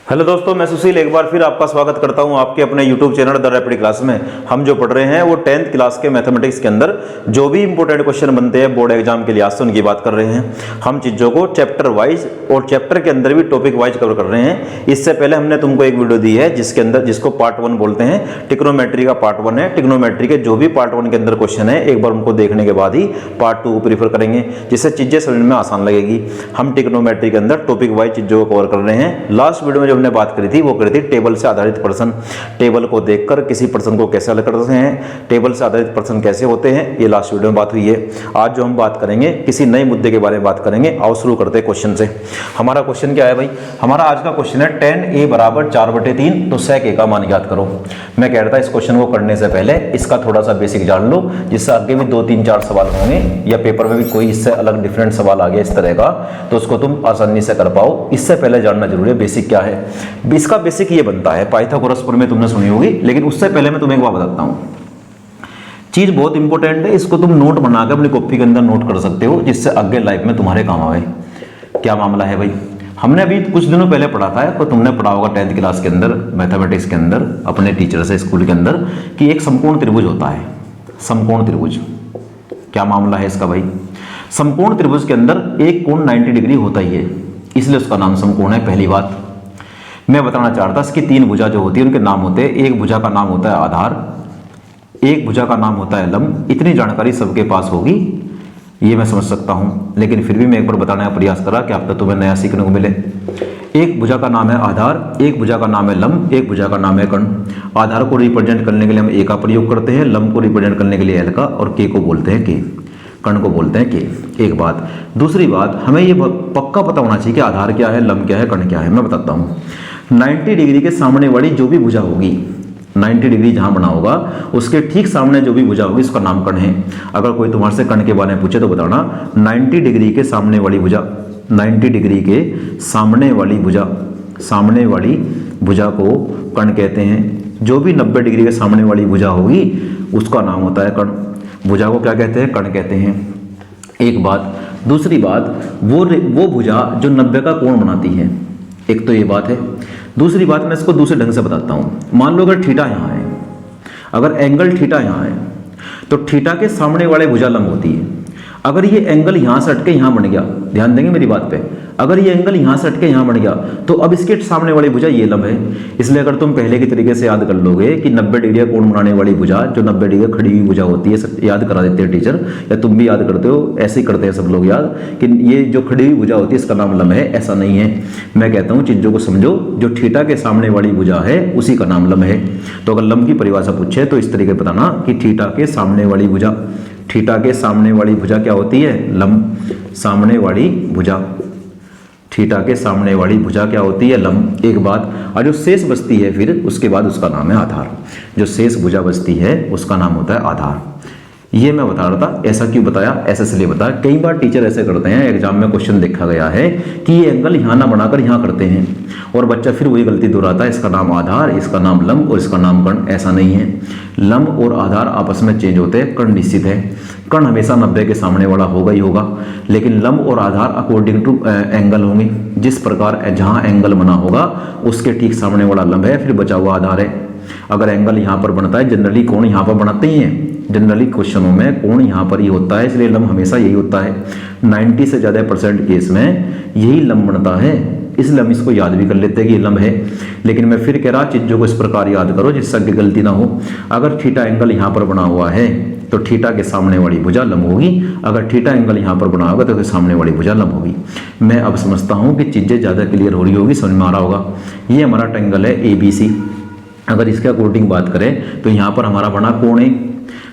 Hello दोस्तों, मैं सुशील एक बार फिर आपका स्वागत करता हूं आपके अपने YouTube channel the rapid class में। हम जो पढ़ रहे हैं वो 10th क्लास के मैथमेटिक्स के अंदर जो भी इंपॉर्टेंट क्वेश्चन बनते हैं बोर्ड एग्जाम के लिहाज से उनकी बात कर रहे हैं। हम चीज़ों को चैप्टर वाइज और चैप्टर के अंदर भी टॉपिक वाइज कवर कर रहे हैं। इससे पहले हमने तुमको एक वीडियो दी है जिसको पार्ट 1 बोलते हैं, ट्रिग्नोमेट्री का पार्ट 1 है। ट्रिग्नोमेट्री के जो भी पार्ट 1 के अंदर क्वेश्चन है एक बार उनको देखने के बाद ही पार्ट 2 को प्रीफर करेंगे, जिससे चीज़ें समझने में आसान लगेगी। हम ट्रिग्नोमेट्री के अंदर टॉपिक वाइज चीज़ों को कवर कर रहे हैं। लास्ट वीडियो में जो हमने बात करी थी वो करी थी टेबल से आधारित प्रश्न। टेबल को देखकर किसी प्रश्न को कैसे हल करते हैं, टेबल से आधारित प्रश्न कैसे होते हैं, ये लास्ट वीडियो में बात हुई है। आज जो हम बात करेंगे किसी नए मुद्दे के बारे में बात करेंगे। आओ शुरू करते हैं क्वेश्चन से। हमारा क्वेश्चन क्या है भाई? हमारा आज का क्वेश्चन है 10a बराबर 4/3 तो sec a का मान ज्ञात करो। मैं कह रहा था इस क्वेश्चन को करने से पहले इसका थोड़ा सा बेसिक जान लो, जिससे आगे भी 2, 3, 4 सवाल होंगे या पेपर में भी कोई इससे अलग डिफरेंट सवाल आ गया इस तरह का तो उसको तुम आसानी से कर पाओ। इससे पहले जानना जरूरी है बेसिक क्या है। इसका बेसिक ये बनता है, पाइथागोरस प्रमेय तुमने सुनी होगी, लेकिन उससे पहले मैं तुम्हें एक बात बताता हूं। चीज बहुत इंपॉर्टेंट है, इसको तुम नोट बनाकर अपनी कॉपी के अंदर नोट कर सकते हो, जिससे आगे लाइफ में तुम्हारे काम आए। क्या मामला है भाई? हमने अभी कुछ दिनों पहले पढ़ा था, तो तुमने पढ़ा होगा 10th क्लास के अंदर मैथमेटिक्स के अंदर अपने टीचर से स्कूल के अंदर कि एक समकोण त्रिभुज होता है। समकोण त्रिभुज, क्या मामला है इसका भाई? समकोण त्रिभुज के अंदर एक कोण 90 डिग्री होता ही है, इसलिए उसका नाम समकोण है। पहली बात मैं बताना चाह रहा था, इसकी 3 भुजा जो होती है उनके नाम होते हैं। एक भुजा का नाम होता है आधार, एक भुजा का नाम होता है लंब। इतनी जानकारी सबके पास होगी ये मैं समझ सकता हूं, लेकिन फिर भी मैं एक बार बताने का प्रयास करा कि अब तक तुम्हें नया सीखने को मिले। एक भुजा का नाम है आधार, एक भुजा का नाम है लंब, एक भुजा का नाम है कर्ण। आधार को रिप्रेजेंट करने के लिए हम ए का प्रयोग करते हैं, लंब को रिप्रेजेंट करने के लिए एल का, और के को बोलते हैं के, कर्ण को बोलते हैं के। एक बात। दूसरी बात, हमें ये पक्का पता होना चाहिए कि आधार क्या है, लंब क्या है, कर्ण क्या है। मैं बताता हूं। 90 डिग्री के सामने वाली जो भी भुजा होगी, 90 डिग्री जहां बना होगा उसके ठीक सामने जो भी भुजा होगी उसका नाम कर्ण है। अगर कोई तुम्हारे से कर्ण के बारे में पूछे तो बताना 90 डिग्री के सामने वाली भुजा, 90 डिग्री के सामने वाली भुजा, सामने वाली भुजा को कर्ण कहते हैं। जो भी 90 डिग्री के सामने वाली भुजा होगी उसका नाम होता है कर्ण। भुजा को क्या कहते हैं? कर्ण कहते हैं। एक बात। दूसरी बात, वो भुजा जो 90 का कोण बनाती है। एक तो ये बात है। दूसरी बात मैं इसको दूसरे ढंग से बताता हूं। मान लो अगर थीटा यहां है, अगर एंगल थीटा यहां है तो थीटा के सामने वाले भुजा लंब होती है। अगर ये एंगल यहां से हटके यहां बन गया, ध्यान देंगे मेरी बात पे, अगर ये एंगल यहां से हटके यहां बन गया तो अब इसके सामने वाली भुजा ये लंब है। इसलिए अगर तुम पहले की तरीके से याद कर लोगे कि 90 डिग्री का कोण बनाने वाली भुजा जो 90 डिग्री खड़ी हुई भुजा होती है, याद करा देते हैं टीचर, या तुम भी याद करते हो, ऐसे ही करते हैं सब लोग याद कि ये जो खड़ी हुई भुजा होती है इसका नाम लंब है। ऐसा नहीं है, मैं कहता हूं चीजों को समझो। जो थीटा के सामने वाली भुजा है उसी का नाम लंब है। तो अगर लंब की परिभाषा पूछे तो इस तरीके बताना कि थीटा के सामने वाली भुजा, थीटा के सामने वाली भुजा क्या होती है? लंब। सामने वाली भुजा, थीटा के सामने वाली भुजा क्या होती है? लंब। एक बात। और जो शेष बचती है फिर उसके बाद उसका नाम है आधार। जो शेष भुजा बचती है उसका नाम होता है आधार। ये मैं बता रहा था। ऐसा क्यों बताया? ऐसे इसलिए बताया, कई बार टीचर ऐसे करते हैं, एग्जाम में क्वेश्चन देखा गया है कि ये एंगल यहां ना बनाकर यहां करते हैं और बच्चा फिर वही गलती दोहराता है। इसका नाम आधार, इसका नाम लंब और इसका नाम कर्ण। ऐसा नहीं है। लंब और आधार आपस में चेंज होते हैं, कर्ण निश्चित है। कर्ण हमेशा 90 के सामने वाला होगा ही होगा, लेकिन लंब और आधार अकॉर्डिंग टू एंगल होंगे। जिस प्रकार जहां एंगल बना होगा उसके ठीक सामने वाला लंब है, फिर बचा हुआ आधार है। अगर एंगल यहां पर बनता है, जनरली कोण यहां पर बनाते ही हैं, जनरली क्वेश्चनों में कोण यहां पर ही होता है, इसलिए लंब हमेशा यही होता है। 90 से ज्यादा % केस में यही लंब बनता है, इसलिए हम इसको याद भी कर लेते हैं कि ये लंब है। लेकिन मैं फिर कह रहा चीजों को इस प्रकार याद करो जिससे आगे गलती ना हो। अगर थीटा एंगल यहां पर बना हुआ है तो थीटा के सामने वाली भुजा लंब होगी। अगर थीटा एंगल यहां पर बना होगा तो सामने वाली भुजा लंब होगी। मैं अब समझता हूं कि चीजें ज्यादा क्लियर हो रही होगी, समझ में आ रहा होगा। ये हमारा ट्रायंगल है ABC। अगर इसके अकॉर्डिंग बात करें तो यहां पर हमारा बना कोण ए,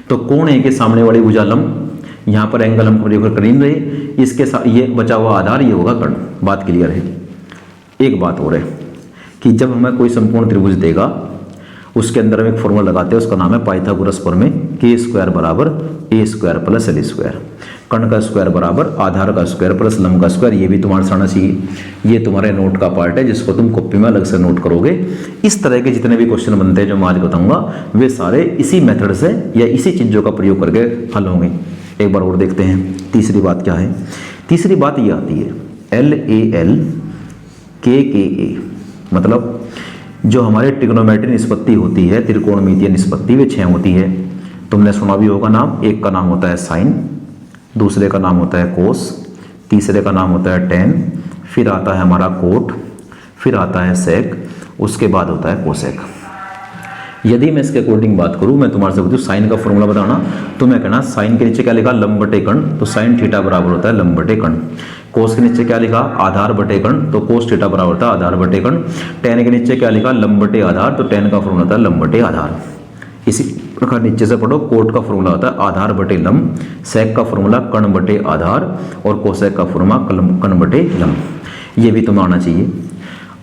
तो कोण ए के सामने वाली भुजा लंब, यहां पर एंगल हम प्रेफर कर रहे, इसके साथ ये बचा हुआ आधार ये होगा कर्ण। बात क्लियर है। एक बात और है कि जब हमें कोई समकोण त्रिभुज देगा उसके अंदर हम एक फॉर्मूला लगाते हैं, उसका नाम है पाइथागोरस प्रमेय। k² बराबर a² प्लस l²। कर्ण का स्क्वायर बराबर आधार का स्क्वायर प्लस लंब का स्क्वायर। ये भी तुम्हारे सामने चाहिए। ये तुम्हारे नोट का पार्ट है जिसको तुम कॉपी में अलग से नोट करोगे। इस तरह के जितने भी क्वेश्चन बनते हैं जो मैं आज बताऊंगा वे सारे इसी मेथड से या इसी चीजों का प्रयोग करके हल होंगे। एक बार और देखते हैं तीसरी बात क्या है। तीसरी बात ये आती है LAL KKA। मतलब जो हमारे ट्रिग्नोमेट्री निष्पत्ति होती है, त्रिकोणमितीय निष्पत्ति, वे 6 होती है। तुमने सुना भी होगा नाम, एक का नाम होता है साइन, दूसरे का नाम होता है कोस, तीसरे का नाम होता है टेन, फिर आता है हमारा कोट, फिर आता है सेक, उसके बाद होता है कोसेक। यदि मैं इसके अकॉर्डिंग बात करूं, मैं तुम्हारे से पूछूं साइन का फॉर्मूला बताना, तो मैं कहना साइन के नीचे क्या लिखा, लंब बटे कर्ण, तो साइन थीटा बराबर होता है लंब बटे कर्ण। कोस के नीचे क्या लिखा, आधार बटे कर्ण, तो कोस थीटा बराबर होता है आधार बटे कर्ण। टेन के नीचे क्या लिखा, लंब बटे आधार, तो टेन का फॉर्मूला होता है लंब बटे आधार। इसी प्रकार नीचे से पढ़ो, कोट का फॉर्मूला होता है आधार बटे लंब, सेक का फॉर्मूला कर्ण बटे आधार, और कोसेक का फॉर्मूला कर्ण बटे लंब। ये भी तुम्हें आना चाहिए।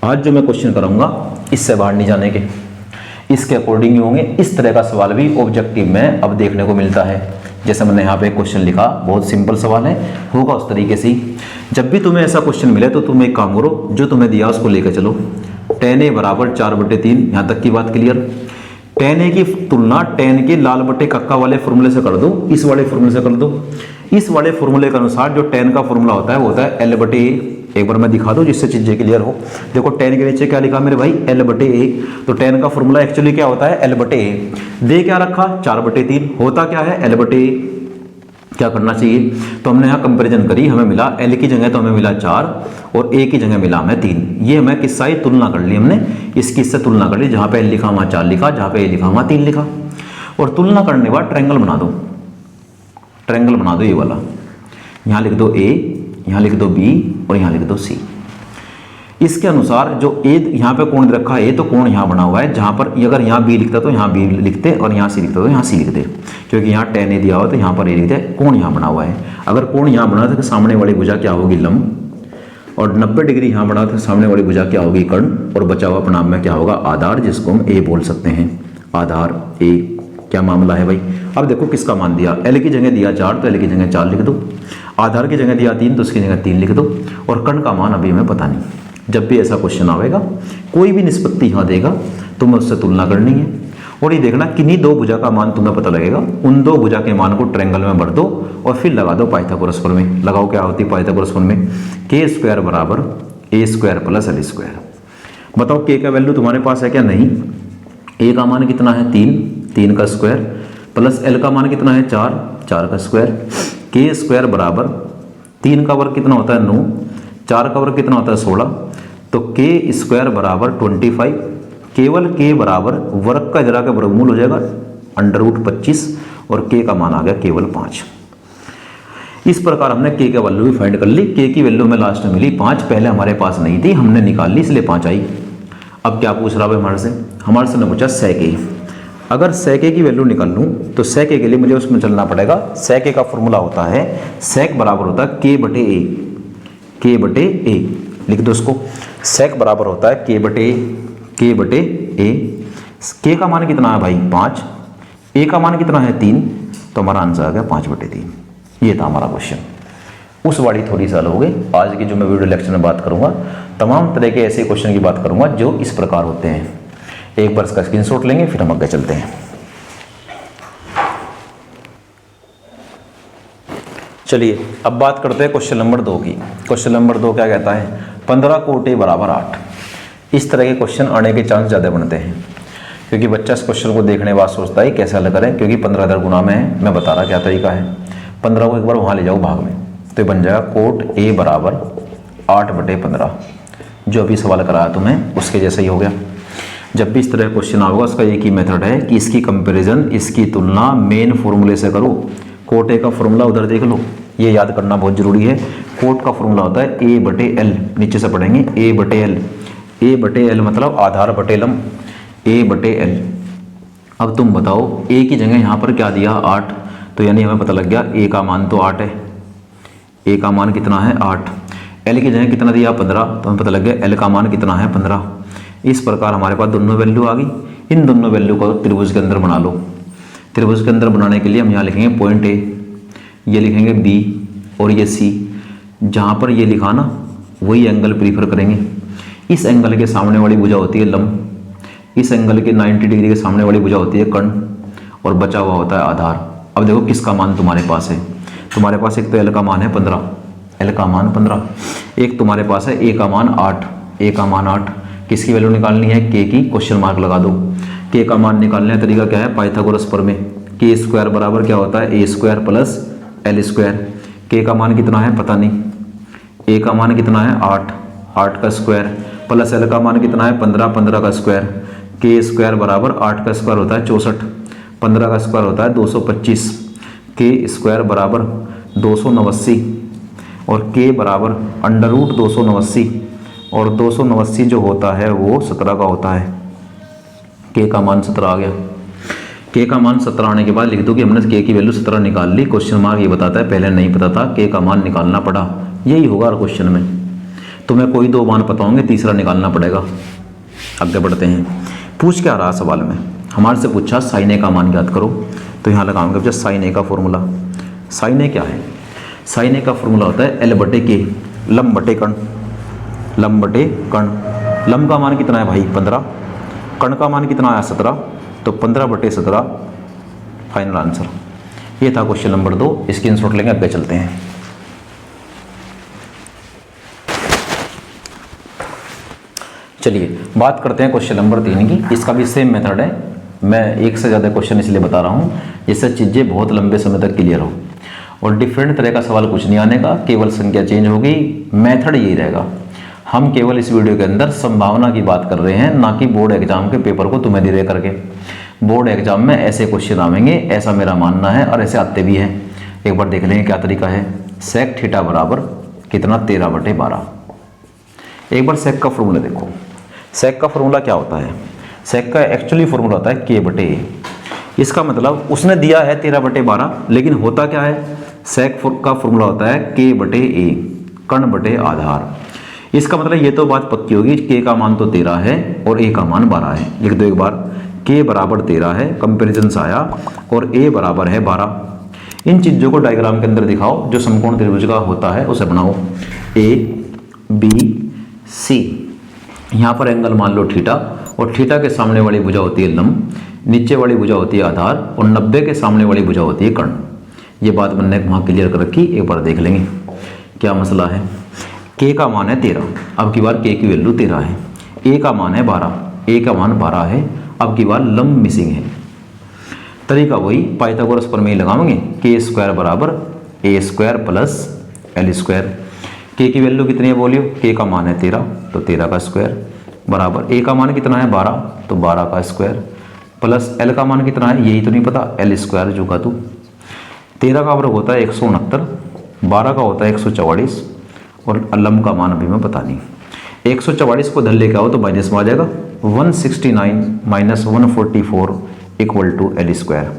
आज जो मैं क्वेश्चन कराऊंगा इससे बाहर नहीं जाने के, इसके अकॉर्डिंग ही होंगे। इस तरह का सवाल भी ऑब्जेक्टिव में अब देखने को मिलता है। जैसे मैंने यहाँ पे क्वेश्चन लिखा, बहुत सिंपल सवाल है, होगा उस तरीके से ही। जब भी तुम्हें ऐसा क्वेश्चन मिले तो तुम एक काम करो, जो तुम्हें दिया उसको लेकर चलो। tan a बराबर 4/3, यहाँ तक की बात क्लियर। tan a की तुलना tan के लाल बटे कक्का वाले फॉर्मूले से कर दो, इस वाले फॉर्मूले से कर दो। इस वाले फॉर्मूले के अनुसार जो tan का फॉर्मूला होता है वो होता है l बटे a। एक बार मैं दिखा दूं जिससे चीजें क्लियर हो। देखो tan के नीचे क्या लिखा मेरे भाई, l बटे a, तो tan का फॉर्मूला एक्चुअली क्या होता है, l बटे a। दे क्या रखा, 4/3, होता क्या है, l बटे a। क्या करना चाहिए, तो हमने यहाँ कंपैरिजन करी, हमें मिला l की जगह तो हमें मिला 4 और a की जगह मिला हमें 3। ये हमें किससा ही तुलना कर ली, हमने इसकी इससे तुलना कर ली, जहाँ पे l लिखा वहाँ 4 लिखा, जहाँ पे a लिखा वहाँ 3 लिखा। और तुलना करने के बाद ट्रायंगल बना दो, ट्रायंगल बना दो ये वाला। यहाँ लिख दो a, यहाँ लिख दो b और यहाँ लिख दो c। इसके अनुसार जो a यहाँ पे कोण रखा है, तो कोण यहाँ बना हुआ है, जहाँ पर अगर यहाँ b लिखता तो यहाँ b लिखते, और यहाँ c लिखता तो यहाँ c लिखते, क्योंकि यहाँ tan a दिया हुआ तो यहाँ पर a लिखते। कोण यहाँ बना हुआ है, अगर कोण यहाँ बना था तो सामने वाली भुजा क्या होगी, लंब, और 90 डिग्री यहाँ बना था सामने वाली भुजा क्या होगी, कर्ण, और बचा हुआ परिणाम में क्या होगा, आधार, जिसको हम a बोल सकते हैं। आधार a क्या मामला है भाई। अब देखो किसका मान दिया, l की जगह दिया 4 तो l की जगह 4 लिख दो, आधार की जगह दिया 3 तो उसकी जगह 3 लिख दो, और कर्ण का मान अभी हमें पता नहीं। जब भी ऐसा क्वेश्चन आएगा, कोई भी निष्पत्ति यहाँ देगा, तुम्हें उससे तुलना करनी है, और ये देखना किन्हीं दो भुजा का मान तुम्हें पता लगेगा, उन दो भुजा के मान को ट्रायंगल में भर दो और फिर लगा दो पाइथागोरस प्रमेय। लगाओ, क्या होती है पाइथागोरस प्रमेय, k² बराबर a² प्लस l²। बताओ k का वैल्यू तुम्हारे पास है क्या, नहीं। a का मान कितना है, 3 का स्क्वायर, प्लस l का मान कितना है, 4 का स्क्वायर। k² बराबर 3 का वर्ग कितना होता है, 9, 4 का वर्ग कितना होता है, 16, तो k² बराबर 25। केवल k बराबर वर्ग का जरा का वर्गमूल हो जाएगा √25, और k का मान आ गया केवल 5। इस प्रकार हमने k का वैल्यू भी फाइंड कर ली। k की वैल्यू हमें लास्ट में मिली 5, पहले हमारे पास नहीं थी, हमने निकाल ली, इसलिए 5 आई। अब क्या पूछ रहा है हमारे से ने पूछा sec a। अगर sec a की वैल्यू निकाल लूँ तो sec a के लिए मुझे उसमें चलना पड़ेगा। sec a का फॉर्मूला होता है, sec बराबर होता है k बटे a, लिख दो उसको। sec बराबर होता है k बटे a। k का मान कितना है भाई, 5, a का मान कितना है, 3, तो हमारा आंसर आ गया 5/3। ये था हमारा क्वेश्चन। उस वाली थोड़ी सा हो गई। आज की जो मैं वीडियो लेक्चर में बात करूंगा, तमाम तरह के ऐसे क्वेश्चन की बात करूंगा जो इस प्रकार होते हैं। एक बार इसका स्क्रीनशॉट लेंगे, फिर हम आगे चलते हैं। चलिए अब बात करते हैं क्वेश्चन नंबर 2 की। क्वेश्चन नंबर 2 क्या कहता है, 15 कोट a बराबर 8। इस तरह के क्वेश्चन आने के चांस ज़्यादा बनते हैं, क्योंकि बच्चा इस क्वेश्चन को देखने के बाद सोचता है कैसे हल करें, क्योंकि 15 इधर गुना में है। मैं बता रहा क्या तरीका है, 15 को एक बार वहाँ ले जाओ भाग में, तो बन जाएगा कोट a बराबर 8/15। जो अभी सवाल कराया तुम्हें उसके जैसा ही हो गया। जब भी इस तरह क्वेश्चन आएगा, उसका एक ही मेथड है कि इसकी कंपैरिजन, इसकी तुलना मेन फॉर्मूले से करो। कोट a का फॉर्मूला उधर देख लो, ये याद करना बहुत जरूरी है। कोट का फॉर्मूला होता है a/l, नीचे से पढ़ेंगे a/l। a/l मतलब आधार बटे लंब, a/l। अब तुम बताओ a की जगह यहाँ पर क्या दिया, 8, तो यानी हमें पता लग गया a का मान तो 8 है, a का मान कितना है, 8। l की जगह कितना दिया, 15, तो हमें पता लग गया l का मान कितना है, 15। इस प्रकार हमारे पास दोनों वैल्यू आ गई। इन दोनों वैल्यू को त्रिभुज के अंदर बना लो। त्रिभुज के अंदर बनाने के लिए हम यहाँ लिखेंगे पॉइंट a, ये लिखेंगे b और ये c। जहाँ पर ये लिखा ना वही एंगल प्रीफर करेंगे। इस एंगल के सामने वाली भुजा होती है लंब, इस एंगल के 90 डिग्री के सामने वाली भुजा होती है कर्ण, और बचा हुआ होता है आधार। अब देखो किसका मान तुम्हारे पास है। तुम्हारे पास एक तो l का मान है 15, l का मान 15। एक तुम्हारे पास है a का मान 8, a का मान 8, किसकी वैल्यू निकालनी है, के की, क्वेश्चन मार्क लगा दो। के का मान निकालने का तरीका क्या है, पाइथागोरस प्रमेय। के स्क्वायर बराबर क्या होता है, a square plus L square. के का मान कितना है पता नहीं, ए का मान कितना है 8, 8 का स्क्वायर प्लस एल का मान कितना है 15, 15 का स्क्वायर। के स्क्वायर बराबर 8 का स्क्वायर होता है 64, 15 का स्क्वायर होता है 225। के स्क्वायर बराबर 289 और के बराबर अंडर रूट 289 और 289 जो होता है वो 17 का होता है। के का मान 17 आ गया। के का मान 17 आने के बाद लिख दो कि हमने के की वैल्यू 17 निकाल ली। क्वेश्चन मार्क ये बताता है पहले नहीं पता था, के का मान निकालना पड़ा। यही होगा क्वेश्चन में, तुम्हें कोई दो मान पता होंगे, तीसरा निकालना पड़ेगा। आगे बढ़ते हैं। पूछ क्या रहा सवाल में, हमारे से पूछा साइन ए का मान ज्ञात करो। तो यहाँ लगाऊंगे बच्चा साइन ए का फॉर्मूला। साइन ए क्या है, साइन ए का फॉर्मूला होता है एल बटे के, लंब बटे कर्ण, लंब बटे कर्ण। लंब का मान कितना है भाई 15, कर्ण का मान कितना आया 17, तो 15 बटे 17 फाइनल आंसर। ये था क्वेश्चन नंबर 2। स्क्रीनशॉट लेंगे, आगे चलते हैं। चलिए बात करते हैं क्वेश्चन नंबर 3 की। इसका भी सेम मेथड है, मैं एक से ज़्यादा क्वेश्चन इसलिए बता रहा हूँ जिससे चीज़ें बहुत लंबे समय तक क्लियर हो। और डिफरेंट तरह का सवाल कुछ नहीं आने का, केवल संख्या चेंज होगी, मेथड यही रहेगा। हम केवल इस वीडियो के अंदर संभावना की बात कर रहे हैं, ना कि बोर्ड एग्जाम के पेपर को तुम्हें दे करके। बोर्ड एग्जाम में ऐसे क्वेश्चन आएंगे, ऐसा मेरा मानना है, और ऐसे आते भी हैं। एक बार देख लेंगे क्या तरीका है। सेक थीटा बराबर कितना 13 बटे 12। एक बार सेक का फॉर्मूला देखो। सेक का फॉर्मूला क्या होता है, सेक का एक्चुअली फॉर्मूला होता है के बटे ए। इसका मतलब उसने दिया है 13 बटे 12, लेकिन होता क्या है, सेक का फॉर्मूला होता है के बटे ए, कर्ण बटे आधार। इसका मतलब ये तो बात पक्की होगी, के का मान तो 13 है और ए का मान 12 है। लिख दो एक बार, के बराबर 13 है, कंपेरिजन से आया, और ए बराबर है 12। इन चीज़ों को डायग्राम के अंदर दिखाओ, जो समकोण त्रिभुज का होता है उसे बनाओ। ए बी सी, यहाँ पर एंगल मान लो थीटा, और थीटा के सामने वाली भुजा होती है लंब, नीचे वाली भुजा होती है आधार, और 90 के सामने वाली भुजा होती है कर्ण। ये बात मैंने वहाँ क्लियर कर रखी, एक बार देख लेंगे क्या मसला है। के का मान है 13, अब की बार के की वैल्यू 13 है। ए का मान है 12, ए का मान 12 है, अब की बार लंब मिसिंग है। तरीका वही, पाइथागोरस प्रमेय लगाएंगे। के स्क्वायर बराबर ए स्क्वायर प्लस एल स्क्वायर। के की वैल्यू कितनी है बोलियो, के का मान है 13, तो 13 का स्क्वायर बराबर ए का मान कितना है 12, तो 12 का स्क्वायर प्लस एल का मान कितना है, यही तो नहीं पता, एल स्क्वायर जो का तू। 13 का वर्ग होता है 169, 12 का होता है 144, और लंब का मान अभी मैं पता नहीं। 144 को धर लेके आओ तो माइनस में आ जाएगा, 169 minus 144 equal to l square.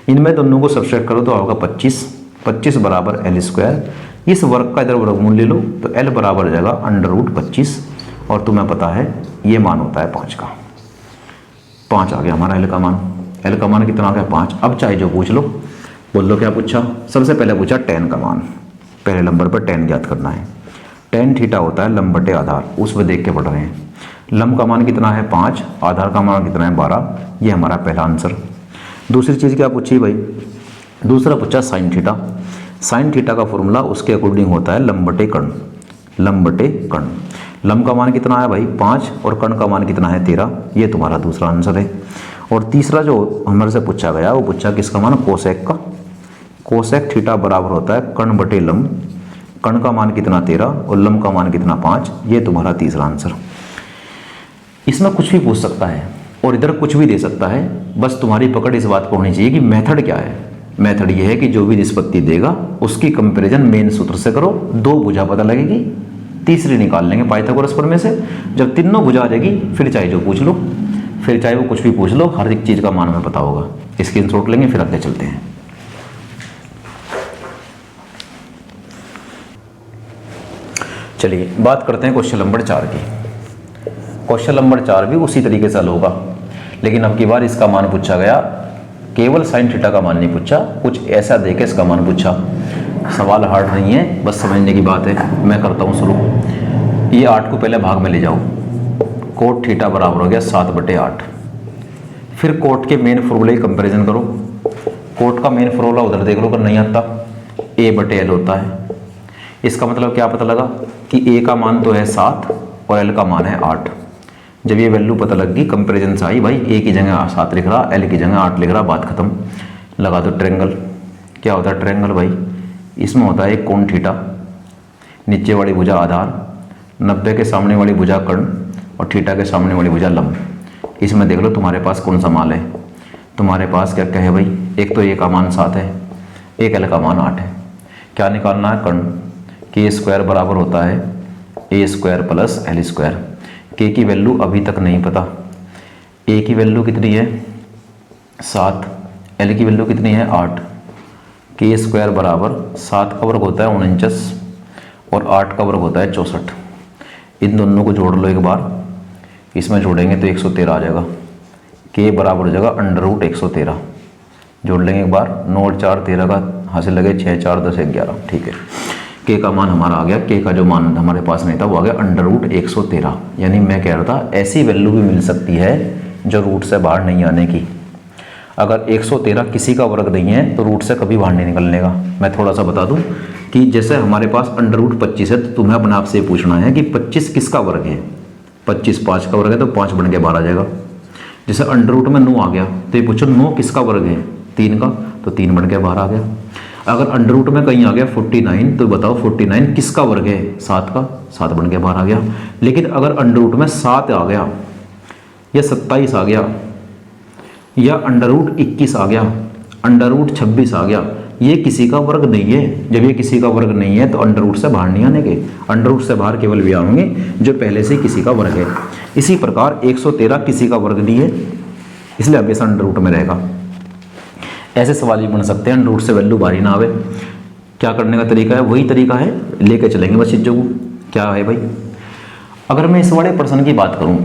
इनमें दोनों को सब्सट्रैक्ट करो तो होगा 25, 25 बराबर एल स्क्वायर। इस वर्ग का इधर वर्गमूल ले लो तो एल बराबर जाएगा अंडर रूट 25, और तुम्हें पता है ये मान होता है 5 का। 5 आ गया हमारा एल का मान। एल का मान कितना आ गया 5। अब चाहे जो पूछ लो, बोल लो क्या पूछा। सबसे पहले पूछा tan का मान, पहले नंबर पर tan ज्ञात करना है। tan थीटा होता है लंब बटे आधार, उस पर देख के पढ़ रहे हैं। लंब का मान कितना है 5, आधार का मान कितना है 12, ये हमारा पहला आंसर। दूसरी चीज़ क्या पूछी भाई, दूसरा पूछा साइन थीटा। साइन थीटा का फॉर्मूला उसके अकॉर्डिंग होता है लंब बटे कर्ण, लंब बटे कर्ण। लंब का मान कितना है भाई 5, और कर्ण का मान कितना है 13, ये तुम्हारा दूसरा आंसर है। और तीसरा जो हमारे से पूछा गया वो पूछा किसका मान, कोसेक का। कोसेक थीटा बराबर होता है कर्ण बटे लंब, कर्ण का मान कितना 13 और लंब का मान कितना 5, ये तुम्हारा तीसरा आंसर। इसमें कुछ भी पूछ सकता है और इधर कुछ भी दे सकता है, बस तुम्हारी पकड़ इस बात को होनी चाहिए कि मेथड क्या है। मेथड ये है कि जो भी निष्पत्ति देगा उसकी कंपैरिजन मेन सूत्र से करो, 2 भुजा पता लगेगी, तीसरी निकाल लेंगे पाइथागोरस प्रमेय से। जब तीनों भुजा आ जाएगी फिर चाहे जो पूछ लो, फिर चाहे वो कुछ भी पूछ लो, हर एक चीज़ का मान हमें पता होगा। स्क्रीनशॉट लेंगे फिर आगे चलते हैं। चलिए बात करते हैं क्वेश्चन नंबर 4 की। क्वेश्चन नंबर 4 भी उसी तरीके से हल होगा, लेकिन अब की बार इसका मान पूछा गया, केवल साइन थीटा का मान नहीं पूछा, कुछ ऐसा देके इसका मान पूछा। सवाल हार्ड नहीं है, बस समझने की बात है। मैं करता हूँ शुरू। ये 8 को पहले भाग में ले जाओ, कोट थीटा बराबर हो गया 7/8। फिर कोट के मेन फॉर्मूले की कंपैरिजन करो। कोट का मेन फॉर्मूला उधर देख लो, कर नहीं आता, A/L होता है। इसका मतलब क्या पता लगा कि A का मान तो है 7 और L का मान है 8। जब ये वैल्यू पता लग गई, कंपेरिजन से आई भाई, ए की जगह 7 लिख रहा, एल की जगह 8 लिख रहा, बात खत्म। लगा दो ट्रायंगल। क्या होता है ट्रायंगल भाई? इसमें होता है एक कोण थीटा, नीचे वाली भुजा आधार, 90 के सामने वाली भुजा कर्ण और थीटा के सामने वाली भुजा लंब। इसमें देख लो तुम्हारे पास कौन सा मान है। तुम्हारे पास क्या क्या है भाई? एक तो ए का मान 7 है, एक एल का मान 8 है। क्या निकालना है? कर्ण। के स्क्वायर बराबर होता है a square plus L square. के की वैल्यू अभी तक नहीं पता। ए की वैल्यू कितनी है? 7। एल की वैल्यू कितनी है? 8। के स्क्वायर बराबर 7 का वर्ग होता है 49 और 8 का वर्ग होता है 64। इन दोनों को जोड़ लो एक बार, इसमें जोड़ेंगे तो 113 आ जाएगा। के बराबर हो जाएगा √113। जोड़ लेंगे एक बार, 9 और 4 13 का हासिल लगे 6 4 10 11। ठीक है, के का मान हमारा आ गया। के का जो मान हमारे पास नहीं था वो आ गया √113। यानी मैं कह रहा था ऐसी वैल्यू भी मिल सकती है जो रूट से बाहर नहीं आने की। अगर 113 किसी का वर्ग नहीं है तो रूट से कभी बाहर नहीं निकलने का। मैं थोड़ा सा बता दूं कि जैसे हमारे पास √25 है, तो तुम्हें अपने आप से पूछना है कि 25 किसका वर्ग है। 25 5 का वर्ग है तो 5 बन के बाहर आ जाएगा। जैसे अंडर में 9 आ गया तो ये पूछो 9 किसका वर्ग है? 3 का, तो 3 बन के बाहर आ गया। अगर अंडर में कहीं आ गया 49 तो बताओ 49 किसका वर्ग है? 7 का, 7 बन के बाहर आ गया। लेकिन अगर अंडर में 7 आ गया या 27 आ गया या √21 आ गया, √26 आ गया, ये किसी का वर्ग नहीं है। जब ये किसी का वर्ग नहीं है तो अंडर से बाहर नहीं आने के। अंडर से बाहर केवल वे आएंगे जो पहले से किसी का वर्ग है। इसी प्रकार 113 किसी का वर्ग नहीं है, इसलिए हमेशा अंडर में रहेगा। ऐसे सवाल भी बन सकते हैं अंडर से वैल्यू बाहर ना आवे। क्या करने का तरीका है? वही तरीका है, लेके चलेंगे बस चीज़ों को। क्या है भाई? अगर मैं इस वाले प्रश्न की बात करूं,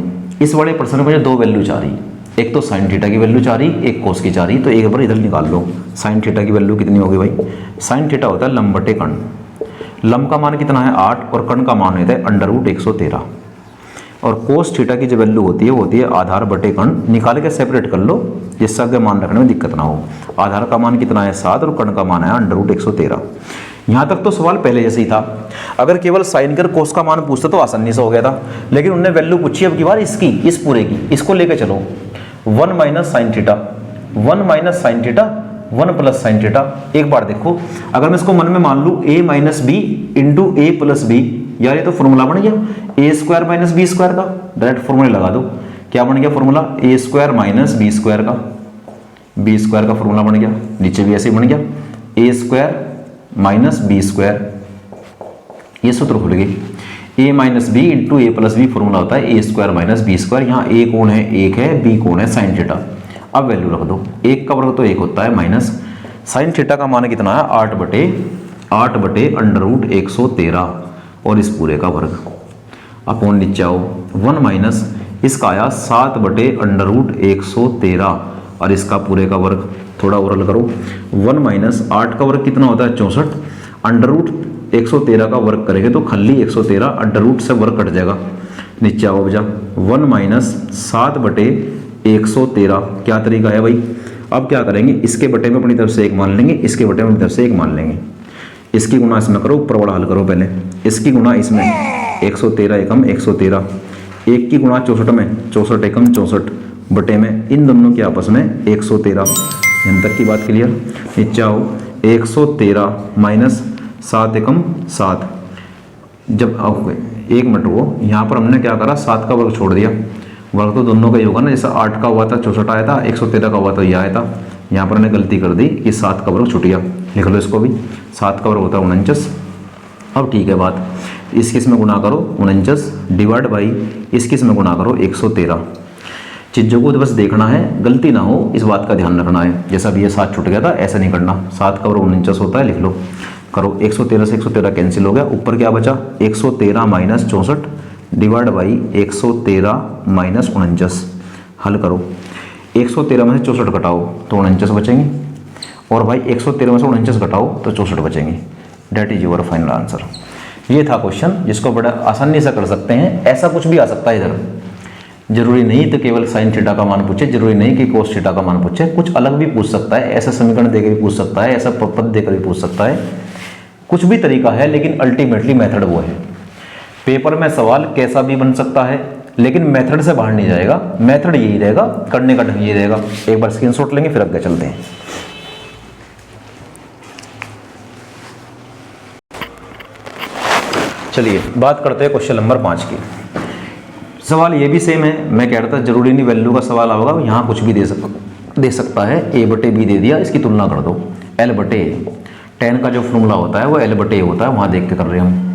इस वाले प्रश्न में मुझे 2 वैल्यू चाह रही, एक तो साइन थीटा की वैल्यू चाह रही, एक कोस की चाह रही। तो एक बार इधर निकाल लो। साइन थीटा की वैल्यू कितनी होगी भाई? साइन थीटा होता है लंब बटे कर्ण। लंब का मान कितना है? 8 और कर्ण का मान होता है √113। और कोस थीटा की जो वैल्यू होती है वो होती है आधार बटे कर्ण। निकाल के सेपरेट कर लो जिससे आगे मान रखने में दिक्कत ना हो। आधार का मान कितना है? 7 और कर्ण का मान है √113। यहाँ तक तो सवाल पहले जैसे ही था। अगर केवल साइन कर कोस का मान पूछता तो आसानी से हो गया था, लेकिन उन्होंने वैल्यू पूछी अब की बार इसकी, इस पूरे की। इसको लेके चलो 1 minus sine theta, 1 minus sine theta, 1 plus sine theta. एक बार देखो, अगर मैं इसको मन में मान लूँ a minus b into a plus b, यार ये तो फॉर्मूला बन गया a square minus b square का। डायरेक्ट फॉर्मूला लगा दो। क्या बन गया formula? A square minus b square का, बी स्क्वायर का फॉर्मूला बन गया। नीचे भी ऐसे ही बन गया, a square minus b square. ये सूत्र खुल गई। A minus b into a plus b formula होता है a square minus b square. यहाँ ए कौन है? 1 है, बी कौन है? Sine theta. अब वैल्यू रख दो। 1 का वर्ग तो 1 होता है, माइनस साइन थीटा का मान कितना है? 8 बटे √113 और इस पूरे का वर्ग। अपॉन नीचे आओ, 1 माइनस इसका आया 7 बटे √113 और इसका पूरे का वर्ग। थोड़ा ओरल करो। 1 माइनस 8 का वर्ग कितना होता है? 64। √113 का वर्ग करेंगे तो खाली 113, अंडर से वर्ग कट जाएगा। नीचे आओ बजा, 1 माइनस 7 बटे 113। क्या तरीका है भाई? अब क्या करेंगे? इसके बटे में अपनी तरफ से 1 मान लेंगे, इसके बटे में अपनी तरफ से 1 मान लेंगे। इसकी गुणा इसमें करो, ऊपर वाला हल करो पहले। इसकी गुणा इसमें 113 एकम 113, 1 की गुणा 64 में 64 एकम 64 बटे में इन दोनों के आपस में 113। यहाँ तक की बात क्लियर? नीचे आओ, 113 माइनस 7 एकम 7। जब एक मिनट वो यहाँ पर हमने क्या करा? 7 का वर्ग छोड़ दिया। वर्ग तो दोनों का ही होगा ना, जैसा 8 का हुआ था 64 आया था, 113 का हुआ तो यह आया था। यहाँ पर हमने गलती कर दी कि 7 का वर्ग छूट गया। लिख लो इसको भी, 7 का वर्ग होता है 49। अब ठीक है बात, इस किस में गुणा करो 49 डिवाइड बाई इस किस में गुणा करो 113। चीज़ों को तो बस देखना है, गलती ना हो इस बात का ध्यान रखना है। जैसा भी ये 7 छूट गया था ऐसा नहीं करना। 7 का वर्ग 49 होता है, लिख लो। करो 113 से 113 कैंसिल हो गया, ऊपर क्या बचा? 113 माइनस 64 डिवाइड बाई 113 माइनस 49। हल करो, 113 में से 64 घटाओ तो 49 बचेंगे, और भाई 113 में से 49 घटाओ तो 64 बचेंगे। That is your final answer. ये था क्वेश्चन जिसको बड़ा आसानी से कर सकते हैं। ऐसा कुछ भी आ सकता है इधर, जरूरी नहीं तो केवल साइन थीटा का मान पूछे, जरूरी नहीं कि कोस थीटा का मान पूछे, कुछ अलग भी पूछ सकता है। ऐसा समीकरण देकर भी पूछ सकता है, ऐसा पद देकर भी पूछ सकता है। कुछ भी तरीका है, लेकिन अल्टीमेटली मेथड वो है। पेपर में सवाल कैसा भी बन सकता है, लेकिन मेथड से बाहर नहीं जाएगा, मेथड यही रहेगा, करने का ढंग यही रहेगा। एक बार स्क्रीनशॉट लेंगे फिर आगे चलते हैं। चलिए बात करते हैं क्वेश्चन नंबर 5 की। सवाल ये भी सेम है, मैं कह रहा था जरूरी नहीं वैल्यू का सवाल होगा, यहाँ कुछ भी दे सकता है। ए बटे बी दे दिया, इसकी तुलना कर दो। एल बटे ए, टेन का जो फॉर्मूला होता है वो एल बटे ए होता है, वहाँ देख के कर रहे हैं हम।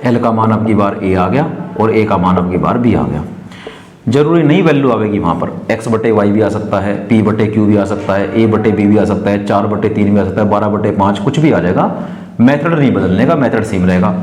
एल का मान अब की बार ए आ गया और ए का मान अब की बार बी आ गया। जरूरी नहीं वैल्यू आवेगी वहाँ पर, एक्स बटे वाई भी आ सकता है, पी बटे क्यू भी आ सकता है, ए बटे बी भी आ सकता है, 4 बटे 3 भी आ सकता है, 12 बटे 5 कुछ भी आ जाएगा। मेथड नहीं बदलने का, मेथड सेम रहेगा।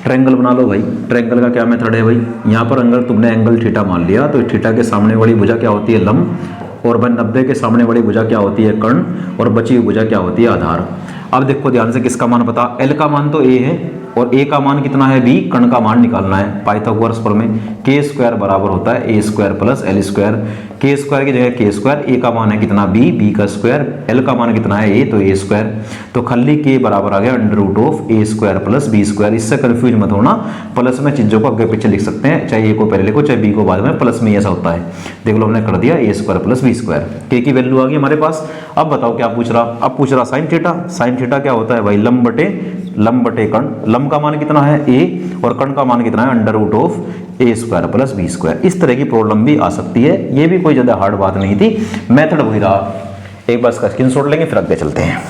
ट्रायंगल बना लो भाई, ट्रायंगल का क्या मेथड है भाई, यहाँ पर अगर तुमने एंगल थीटा मान लिया तो थीटा के सामने वाली भुजा क्या होती है, लंब, और भाई 90 के सामने वाली भुजा क्या होती है, कर्ण, और बची हुई भुजा क्या होती है, आधार। अब देखो ध्यान से किसका मान पता, एल का मान तो ए है और ए का मान कितना है, बी, कर्ण का मान निकालना है। पाइथागोरस प्रमेय, के स्क्वायर बराबर होता है a square plus L square. के स्क्वायर की जगह के स्क्वायर, ए का मान है कितना, बी, बी का स्क्वायर, एल का मान कितना है, ए, तो ए स्क्वायर। तो खाली के बराबर आ गया under root of a square plus b square. इससे कंफ्यूज मत होना, प्लस में चीजों को आगे पीछे लिख सकते हैं, चाहे ए को पहले लिखो चाहे बी को बाद में, प्लस में ऐसा होता है। देख लो हमने कर दिया ए स्क्वायर प्लस बी स्क्वायर। के की वैल्यू आ गई हमारे पास। अब बताओ क्या पूछ रहा, अब पूछ रहा साइन थीटा। साइन थीटा क्या होता है भाई, लंब बटे कर्ण। लंब का मान कितना है ए और कर्ण का मान कितना है, under root of a square plus b square. इस तरह की प्रॉब्लम भी आ सकती है, ये भी कोई ज्यादा हार्ड बात नहीं थी, मेथड वही रहा। एक बार इसका स्क्रीनशॉट लेंगे फिर आगे चलते हैं।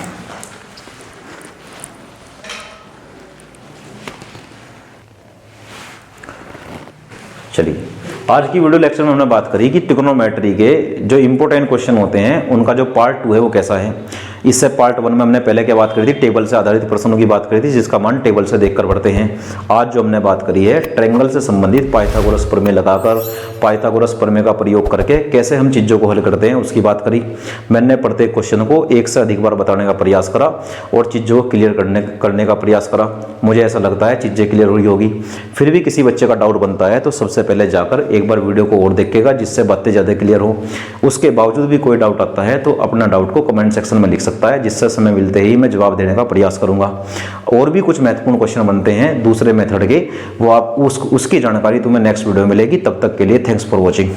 चलिए आज की वीडियो लेक्चर में हमने बात करी कि ट्रिग्नोमेट्री के जो इंपॉर्टेंट क्वेश्चन होते हैं उनका जो पार्ट 2 है वो कैसा है। इससे पार्ट 1 में हमने पहले क्या बात करी थी, टेबल से आधारित प्रश्नों की बात करी थी, जिसका मान टेबल से देखकर बढ़ते हैं। आज जो हमने बात करी है ट्रायंगल से संबंधित पाइथागोरस प्रमेय लगाकर, पाइथागोरस प्रमेय का प्रयोग करके कैसे हम चीज़ों को हल करते हैं उसकी बात करी। मैंने प्रत्येक क्वेश्चन को एक से अधिक बार बताने का प्रयास करा और चीज़ों को क्लियर करने का प्रयास करा। मुझे ऐसा लगता है चीज़ें क्लियर हुई होगी। फिर भी किसी बच्चे का डाउट बनता है तो सबसे पहले जाकर एक बार वीडियो को और देखेगा, जिससे बातें ज़्यादा क्लियर हो। उसके बावजूद भी कोई डाउट आता है तो अपना डाउट को कमेंट सेक्शन में लिख सकता है, जिससे समय मिलते ही मैं जवाब देने का प्रयास करूंगा। और भी कुछ महत्वपूर्ण क्वेश्चन बनते हैं दूसरे मेथड के, वो आप उसकी जानकारी तुम्हें नेक्स्ट वीडियो में मिलेगी। तब तक के लिए थैंक्स फॉर वॉचिंग।